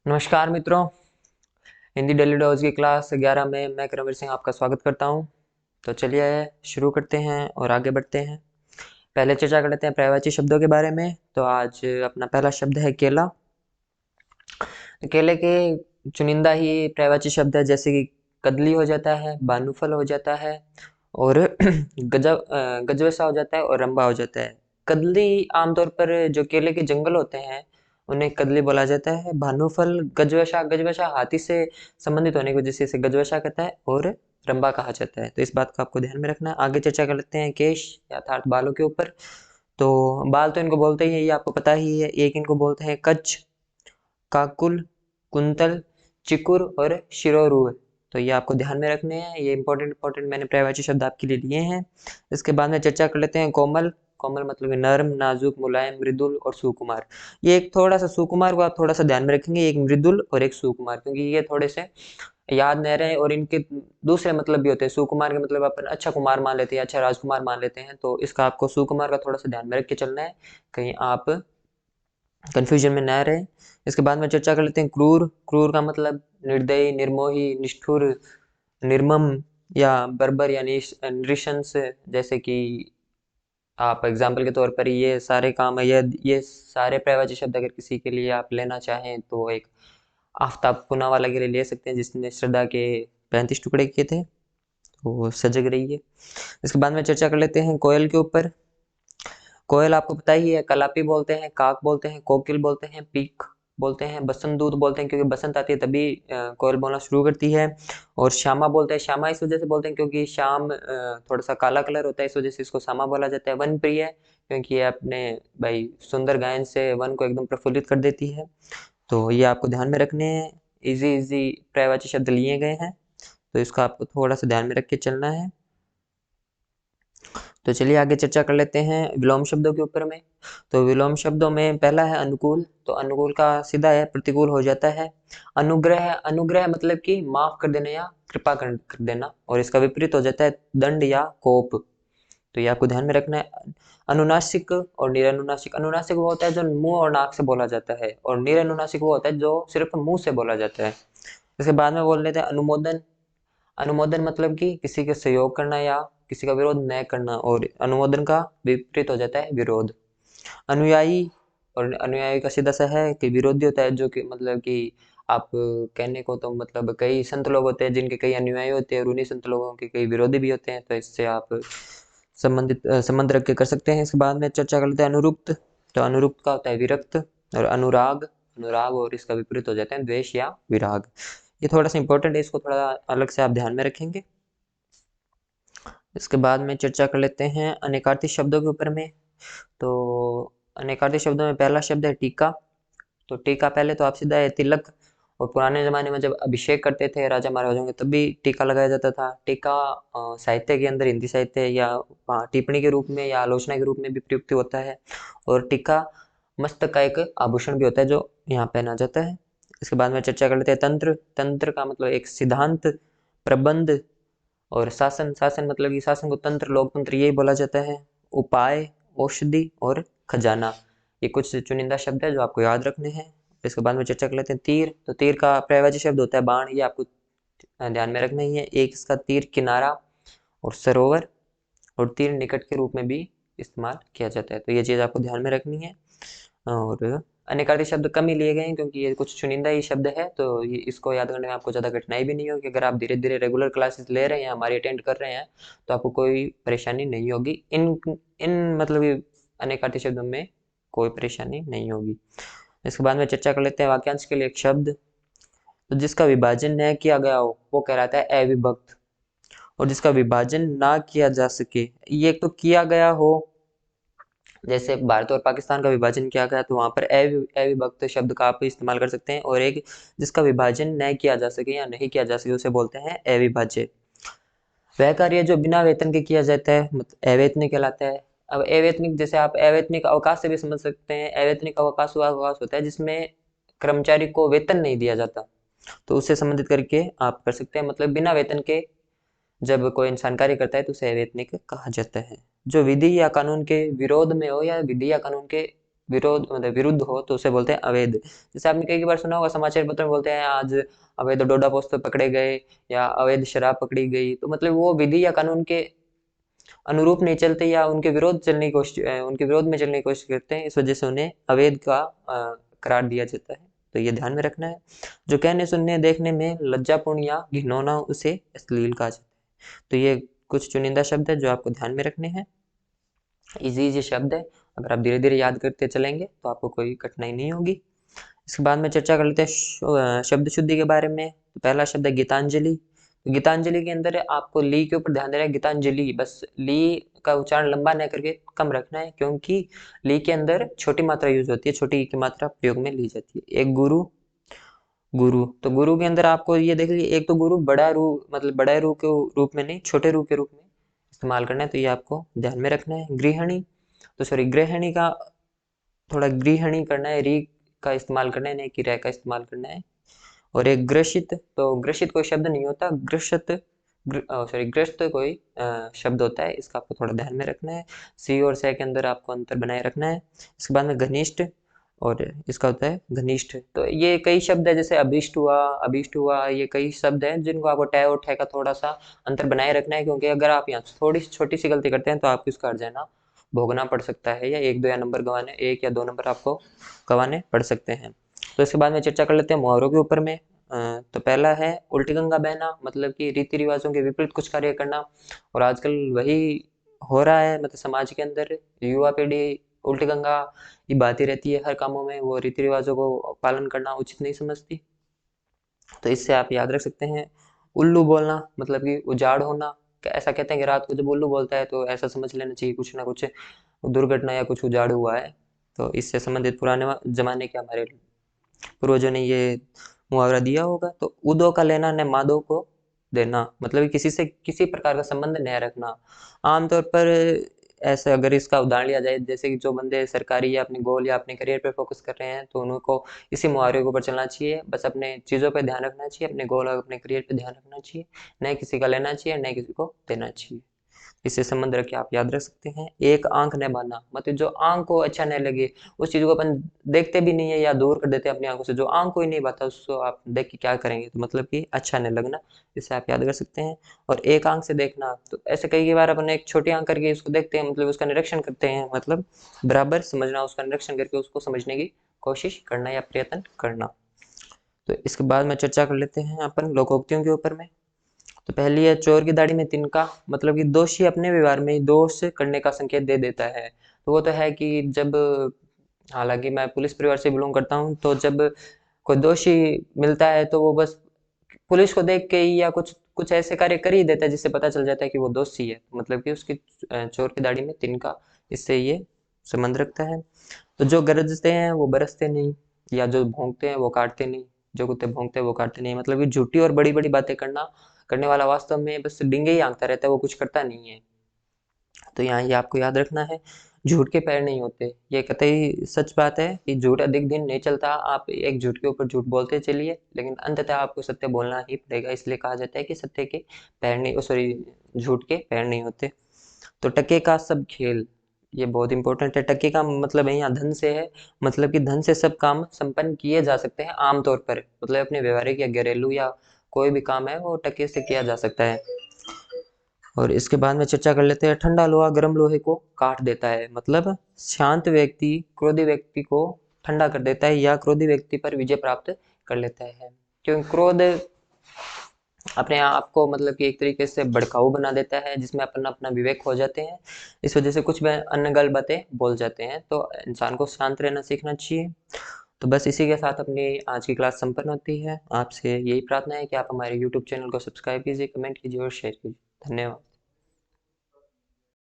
नमस्कार मित्रों। Hindi daily dose की क्लास 11 में मैं करमवीर सिंह आपका स्वागत करता हूं। तो चलिए शुरू करते हैं और आगे बढ़ते हैं। पहले चर्चा कर लेते हैं पर्यायवाची शब्दों के बारे में। तो आज अपना पहला शब्द है केला। तो केले के चुनिंदा ही पर्यायवाची शब्द है, जैसे कि कदली हो जाता है, भानुफल हो जाता है और गजवसा हो जाता है और रंबा हो जाता है। कदली आमतौर पर जो केले के जंगल होते हैं उन्हें कदली बोला जाता है। भानुफल गजवसा, गजवसा हाथी से संबंधित होने की वजह से इसे गजवसा कहता है और रंबा कहा जाता है। तो इस बात को आपको ध्यान में रखना है। आगे चर्चा कर लेते हैं केश अर्थात बालों के ऊपर। तो बाल तो इनको बोलते ही है, ये आपको पता ही है। एक इनको बोलते हैं कच, काकुल, कुंतल, चिकुर और शिरोरूह। तो ये आपको ध्यान में रखने हैं। ये इंपॉर्टेंट मैंने पर्यायवाची शब्द आपके लिए लिए हैं। इसके बाद में चर्चा कर लेते हैं कोमल। कोमल मतलब नरम, नाजुक, मुलायम, मृदुल और सुकुमार। ये एक थोड़ा सा सुकुमार को आप थोड़ा सा ध्यान में रखेंगे, एक मृदुल और एक सुकुमार, क्योंकि ये थोड़े से याद नहीं रहे और इनके दूसरे मतलब भी होते हैं। सुकुमार के मतलब अपन अच्छा कुमार मान लेते हैं, अच्छा राजकुमार मान लेते हैं, तो इसका आपको सुकुमार का थोड़ा सा ध्यान में रख के चलना है, कहीं आप कंफ्यूजन में ना रहे। इसके बाद में चर्चा कर लेते हैं क्रूर। क्रूर का मतलब निर्दयी, निर्मोही, निष्ठुर, निर्मम या बर्बर या नृशंस। जैसे कि आप एग्जाम्पल के तौर पर ये सारे काम है, ये सारे पर्यायवाची शब्द अगर किसी के लिए आप लेना चाहें तो एक आफताब पूनावाला के लिए ले सकते हैं, जिसने श्रद्धा के 35 टुकड़े किए थे। तो वो सजग रही है। इसके बाद में चर्चा कर लेते हैं कोयल के ऊपर। कोयल आपको पता ही है, कलापी बोलते हैं, काक बोलते हैं, कोकिल बोलते हैं, पीक बोलते हैं, बसंत दूत बोलते हैं, क्योंकि बसंत आती है तभी कोयल बोलना शुरू करती है। और श्यामा बोलते हैं। श्यामा इस वजह से बोलते हैं क्योंकि शाम थोड़ा सा काला कलर होता है, इस वजह से इसको श्यामा बोला जाता है। वन प्रिय क्योंकि ये अपने भाई सुंदर गायन से वन को एकदम प्रफुल्लित कर देती है। तो ये आपको ध्यान में रखने हैं। इजी इजी पर्यायवाची शब्द लिए गए हैं, तो इसको आपको थोड़ा सा ध्यान में रख के चलना है। तो चलिए आगे चर्चा कर लेते हैं विलोम शब्दों के ऊपर में। तो विलोम शब्दों में पहला है अनुकूल। तो अनुकूल का सीधा है प्रतिकूल हो जाता है। अनुग्रह, अनुग्रह मतलब कि माफ कर देना या कृपा कर देना, और इसका विपरीत हो जाता है दंड या कोप। तो ये आपको ध्यान में रखना है। अनुनासिक और निरनुनासिक। अनुनासिक वो होता है जो मुंह और नाक से बोला जाता है, और निरनुनासिक वो होता है जो सिर्फ मुंह से बोला जाता है। इसके बाद में बोल लेते हैं अनुमोदन। अनुमोदन मतलब कि किसी के सहयोग करना या किसी का विरोध न करना, और अनुमोदन का विपरीत हो जाता है विरोध। अनुयायी, और अनुयायी का सीधा सा है कि विरोधी होता है, जो कि मतलब कि आप कहने को तो मतलब कई संत लोग होते हैं जिनके कई अनुयायी होते हैं और उन्हीं संत लोगों के कई विरोधी भी होते हैं, तो इससे आप संबंध रख के कर सकते हैं। इसके बाद में चर्चा कर लेते हैं अनुरुक्त। तो अनुरुक्त का होता है विरक्त। और अनुराग, अनुराग और इसका विपरीत हो जाते हैं द्वेष या विराग। ये थोड़ा सा इंपॉर्टेंट है, इसको थोड़ा अलग से आप ध्यान में रखेंगे। इसके बाद में चर्चा कर लेते हैं अनेकार्थी शब्दों के ऊपर में। तो अनेकार्थी शब्दों में पहला शब्द है टीका। तो टीका पहले तो आप सीधा है तिलक, और पुराने जमाने में जब अभिषेक करते थे राजा महाराजाओं के तब भी टीका लगाया जाता था। टीका साहित्य के अंदर हिंदी साहित्य या टिप्पणी के रूप में या आलोचना के रूप में भी प्रयुक्त होता है। और टीका मस्तक का एक आभूषण भी होता है जो यहाँ पहना जाता है। इसके बाद में चर्चा कर लेते हैं तंत्र। तंत्र का मतलब एक सिद्धांत, प्रबंध और शासन। शासन मतलब कि शासन को तंत्र, लोकतंत्र यही बोला जाता है। उपाय, औषधि और खजाना, ये कुछ चुनिंदा शब्द है जो आपको याद रखने हैं। इसके बाद में चर्चा कर लेते हैं तीर। तो तीर का पर्यायवाची शब्द होता है बाण, ये आपको ध्यान में रखना ही है। एक इसका तीर किनारा और सरोवर और तीर निकट के रूप में भी इस्तेमाल किया जाता है, तो ये चीज़ आपको ध्यान में रखनी है। और अनेकार्थी शब्द कम ही लिए गए हैं क्योंकि ये कुछ चुनिंदा ही शब्द है, तो ये इसको याद करने में आपको ज़्यादा कठिनाई भी नहीं होगी। अगर आप धीरे धीरे रेगुलर क्लासेस ले रहे हैं, हमारी अटेंड कर रहे हैं, तो आपको कोई परेशानी नहीं होगी। इन इन मतलब ये अनेकार्थी शब्दों में कोई परेशानी नहीं होगी। इसके बाद में चर्चा कर लेते हैं वाक्यांश के लिए एक शब्द। तो जिसका विभाजन न किया गया हो वो कहलाता है अविभक्त, और जिसका विभाजन ना किया जा सके, ये एक तो किया गया हो, जैसे भारत और पाकिस्तान का विभाजन किया गया तो वहां पर अविभक्त शब्द का आप इस्तेमाल कर सकते हैं। और एक जिसका विभाजन न किया जा सके या नहीं किया जा सके उसे बोलते हैं अविभाज्य। वह कार्य जो बिना वेतन के किया जाता है मतलब अवेतनिक कहलाता है। अब अवेतनिक जैसे आप अवेतनिक अवकाश से भी समझ सकते हैं। अवेतनिक अवकाश वो अवकाश होता है जिसमें कर्मचारी को वेतन नहीं दिया जाता, तो उससे संबंधित करके आप कर सकते हैं। मतलब बिना वेतन के जब कोई इंसान कार्य करता है तो उसे अवैतनिक कहा जाता है। जो विधि या कानून के विरोध में हो या विधि या कानून के विरोध मतलब विरुद्ध हो तो उसे बोलते हैं अवैध। जैसे आपने कई बार सुना होगा समाचार पत्र में बोलते हैं आज अवैध डोडा पोस्त पकड़े गए या अवैध शराब पकड़ी गई, तो मतलब वो विधि या कानून के अनुरूप नहीं चलते या उनके विरोध में चलने की कोशिश करते हैं, इस वजह से उन्हें अवैध का करार दिया जाता है। तो ये ध्यान में रखना है। जो कहने सुनने देखने में लज्जापूर्ण या घिनौना उसे अश्लील कहा जाता है। तो ये कुछ चुनिंदा शब्द है जो आपको ध्यान में रखने हैं। इजी इजी शब्द है, अगर आप धीरे धीरे याद करते चलेंगे तो आपको कोई कठिनाई नहीं होगी। इसके बाद में चर्चा कर लेते हैं शब्द शुद्धि के बारे में। तो पहला शब्द है गीतांजलि। तो गीतांजलि के अंदर आपको ली के ऊपर ध्यान देना है, गीतांजलि बस ली का उच्चारण लंबा न करके कम रखना है, क्योंकि ली के अंदर छोटी मात्रा यूज होती है, छोटी की मात्रा प्रयोग में ली जाती है। एक गुरु, गुरु तो गुरु के अंदर आपको ये देख लीजिए, एक तो गुरु बड़ा रू मतलब बड़ा रू के रूप में नहीं, छोटे रू के रूप में इस्तेमाल करना है, तो ये आपको ध्यान में रखना है। गृहिणी, तो सॉरी गृहिणी का थोड़ा गृहिणी करना है, री का इस्तेमाल करना है, नहीं कि रे का इस्तेमाल करना है। और एक ग्रसित, तो ग्रसित कोई शब्द नहीं होता, ग्रसित सॉरी ग्रस्त कोई शब्द होता है, इसका आपको थोड़ा ध्यान में रखना है। सी और से के अंदर आपको अंतर बनाए रखना है। इसके बाद में घनिष्ठ, और इसका होता है घनिष्ठ। तो ये कई शब्द है, जैसे अभिष्ट हुआ, ये कई शब्द हैं जिनको आपको टै और ठे का थोड़ा सा अंतर बनाए रखना है, क्योंकि अगर आप यहाँ थोड़ी छोटी सी गलती करते हैं तो आपको इसका अर्थ ना भोगना पड़ सकता है, या एक दो या नंबर गंवाने, एक या दो नंबर आपको गंवाने पड़ सकते हैं। तो इसके बाद में चर्चा कर लेते हैं मुहावरों के ऊपर में। तो पहला है उल्टी गंगा बहना, मतलब कि रीति रिवाजों के विपरीत कुछ कार्य करना, और आजकल वही हो रहा है, मतलब समाज के अंदर युवा पीढ़ी उल्टी गंगा ये बहती रहती है हर कामों में, वो रीति रिवाजों को पालन करना उचित नहीं समझती। तो इससे आप याद रख सकते हैं। उल्लू बोलना, मतलब कि उजाड़ होना, ऐसा कहते हैं कि रात को जब उल्लू बोलता है तो ऐसा समझ लेना चाहिए कुछ ना कुछ दुर्घटना या कुछ उजाड़ हुआ है। तो इससे संबंधित पुराने जमाने के हमारे पूर्वजों ने ये मुहावरा दिया होगा। तो उदो का लेना न मादो को देना, मतलब कि किसी से किसी प्रकार का संबंध न रखना। आमतौर पर ऐसे अगर इसका उदाहरण लिया जाए, जैसे कि जो बंदे सरकारी या अपने गोल या अपने करियर पे फोकस कर रहे हैं, तो उनको इसी मुहावरे के ऊपर चलना चाहिए। बस अपने चीज़ों पे ध्यान रखना चाहिए, अपने गोल और अपने करियर पे ध्यान रखना चाहिए, न किसी का लेना चाहिए न किसी को देना चाहिए। इससे संबंध रख के आप याद रख सकते हैं। एक आंख न बाना, मतलब जो आंख को अच्छा न लगे उस चीज को अपन देखते भी नहीं है या दूर कर देते हैं अपनी आंखों से, जो आंख को ही नहीं बाता उसको आप देख के क्या करेंगे, तो मतलब कि अच्छा न लगना, इसे आप याद कर सकते हैं। और एक आंख से देखना, तो ऐसे कई बार अपन एक छोटी आंख करके उसको देखते हैं, मतलब उसका निरीक्षण करते हैं, मतलब बराबर समझना, उसका निरीक्षण करके उसको समझने की कोशिश करना या प्रयत्न करना। तो इसके बाद में चर्चा कर लेते हैं अपन लोकोक्तियों के ऊपर में। तो पहली है चोर की दाढ़ी में तिनका, मतलब कि दोषी अपने व्यवहार में दोष करने का संकेत दे देता है। तो वो तो है कि जब, हालांकि मैं पुलिस परिवार से बिलोंग करता हूँ, तो जब कोई दोषी मिलता है तो वो बस पुलिस को देख के ही या कुछ कुछ ऐसे कार्य कर ही देता है जिससे पता चल जाता है कि वो दोषी है, मतलब कि उसकी चोर की दाढ़ी में तिनका, इससे ये संबंध रखता है। तो जो गरजते हैं वो बरसते नहीं, या जो भौंकते हैं वो काटते नहीं, जो कुत्ते भौंकते हैं वो काटते नहीं, मतलब कि झूठी और बड़ी बड़ी बातें करने वाला वास्तव में बस डींगे ही हाँकता रहता है, वो कुछ करता नहीं है। तो यहाँ ये आपको याद रखना है, झूठ के पैर नहीं होते। ये कतई सच बात है कि झूठ अधिक दिन नहीं चलता, आप एक झूठ के ऊपर झूठ बोलते चलिए, लेकिन अंततः आपको सत्य बोलना ही पड़ेगा। इसलिए कहा जाता है कि सत्य के पैर नहीं, सॉरी झूठ के पैर नहीं होते। तो टके का सब खेल, ये बहुत इंपॉर्टेंट है। टके का मतलब है यहाँ धन से है, मतलब कि धन से सब काम संपन्न किए जा सकते हैं आमतौर पर, मतलब अपने व्यवहारिक या घरेलू या कोई भी काम है वो टके से किया जा सकता है। और इसके बाद में चर्चा कर लेते हैं ठंडा लोहा गर्म लोहे को काट देता है, मतलब शांत व्यक्ति क्रोधी व्यक्ति को ठंडा कर देता है या क्रोधी व्यक्ति पर विजय प्राप्त कर लेता है। क्योंकि क्रोध अपने आप को मतलब कि एक तरीके से भड़काऊ बना देता है, जिसमें अपन अपना विवेक खो जाते हैं, इस वजह से कुछ भी अन्य गलत बातें बोल जाते हैं। तो इंसान को शांत रहना सीखना चाहिए। तो बस इसी के साथ अपनी आज की क्लास संपन्न होती है। आपसे यही प्रार्थना है कि आप हमारे यूट्यूब चैनल को सब्सक्राइब कीजिए, कमेंट कीजिए और शेयर कीजिए। धन्यवाद।